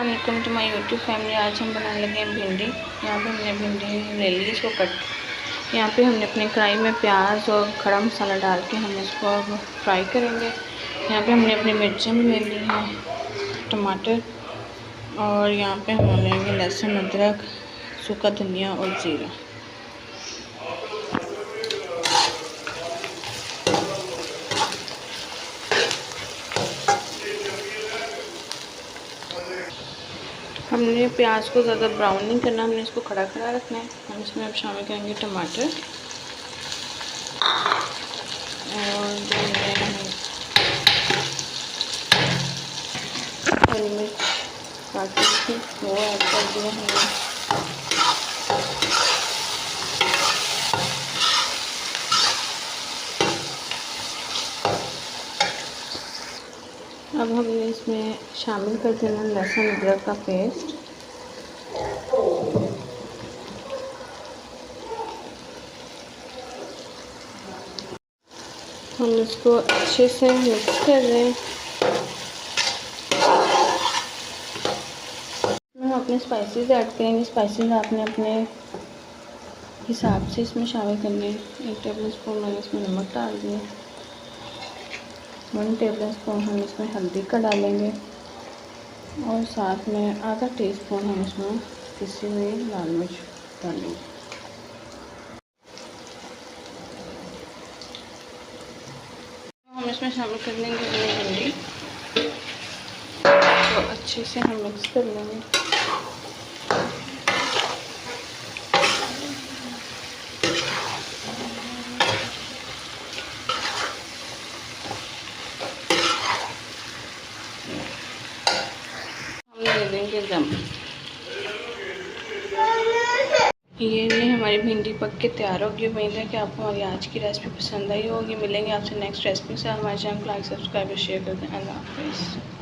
Welcome to my YouTube family. आज हम बनाने लगे हैं भिंडी। यहाँ पे हमने भिंडी ले ली, इसको कट। यहाँ पे हमने अपनी कढ़ाई में प्याज और खड़ा मसाला डाल के हम इसको अब फ्राई करेंगे। यहाँ पे हमने अपनी मिर्चें भी ले ली हैं, टमाटर, और यहाँ पे हम लेंगे लहसुन, अदरक, सूखा धनिया और ज़ीरा। हमने प्याज को ज़्यादा ब्राउन नहीं करना, हमने इसको खड़ा खड़ा रखना है। हम इसमें अब शामिल करेंगे टमाटर और हरी मिर्च काटी थी वो ऐड कर दिया हमने। अब हमने इसमें शामिल कर देना लहसुन अदरक का पेस्ट। हम इसको अच्छे से मिक्स कर दें। हम अपने स्पाइसेस ऐड करेंगे। स्पाइसेस आपने अपने हिसाब से इसमें शामिल करने हैं। 1 टेबल स्पून मैंने इसमें नमक डाल दिया, 1 टेबल स्पून हम इसमें हल्दी का डालेंगे और साथ में आधा टीस्पून हम इसमें पिसी हुई लाल मिर्च डालेंगे। हम इसमें शामिल कर देंगे भिंडी, तो अच्छे से हम मिक्स कर लेंगे। दे देंगे दम। ये हमारी भिंडी पक के तैयार होगी। उम्मीद है कि आपको हमारी आज की रेसिपी पसंद आई होगी। मिलेंगे आपसे नेक्स्ट रेसिपी से। हमारे चैनल को लाइक, सब्सक्राइब और शेयर कर दें। अल्लाह हाफ़िज़।